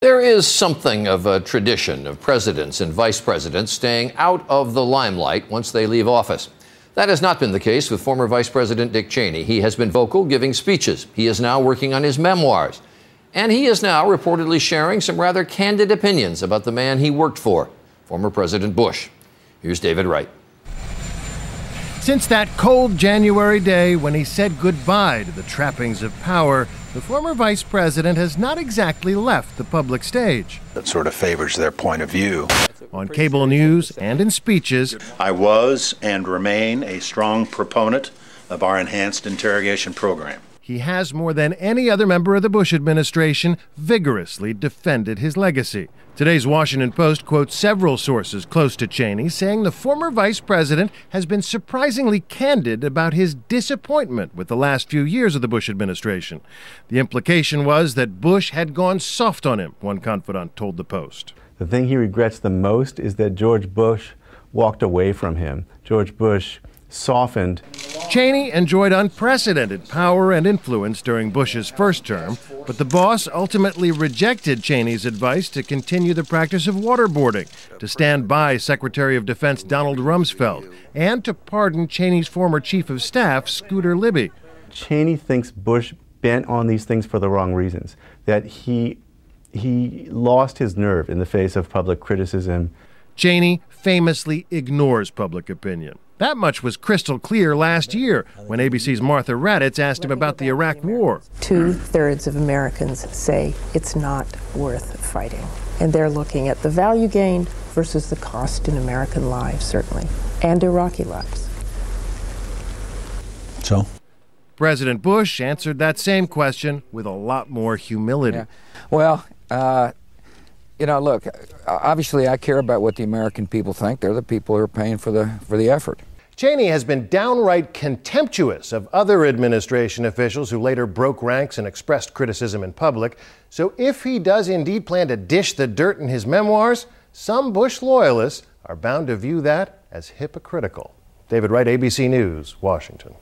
There is something of a tradition of presidents and vice presidents staying out of the limelight once they leave office. That has not been the case with former Vice President Dick Cheney. He has been vocal, giving speeches. He is now working on his memoirs. And he is now reportedly sharing some rather candid opinions about the man he worked for, former President Bush. Here's David Wright. Since that cold January day when he said goodbye to the trappings of power, the former vice president has not exactly left the public stage. That sort of favors their point of view. On cable news and in speeches, I was and remain a strong proponent of our enhanced interrogation program. He has, more than any other member of the Bush administration, vigorously defended his legacy. Today's Washington Post quotes several sources close to Cheney, saying the former vice president has been surprisingly candid about his disappointment with the last few years of the Bush administration. The implication was that Bush had gone soft on him, one confidant told the Post. The thing he regrets the most is that George Bush walked away from him. George Bush softened. Cheney enjoyed unprecedented power and influence during Bush's first term, but the boss ultimately rejected Cheney's advice to continue the practice of waterboarding, to stand by Secretary of Defense Donald Rumsfeld, and to pardon Cheney's former chief of staff, Scooter Libby. Cheney thinks Bush bent on these things for the wrong reasons, that he lost his nerve in the face of public criticism. Cheney famously ignores public opinion. That much was crystal clear last year when ABC's Martha Raddatz asked him about the Iraq War. 2/3 of Americans say it's not worth fighting. And they're looking at the value gained versus the cost in American lives, certainly, and Iraqi lives. So? President Bush answered that same question with a lot more humility. Yeah. Well, look, obviously I care about what the American people think. They're the people who are paying for the effort. Cheney has been downright contemptuous of other administration officials who later broke ranks and expressed criticism in public. So if he does indeed plan to dish the dirt in his memoirs, some Bush loyalists are bound to view that as hypocritical. David Wright, ABC News, Washington.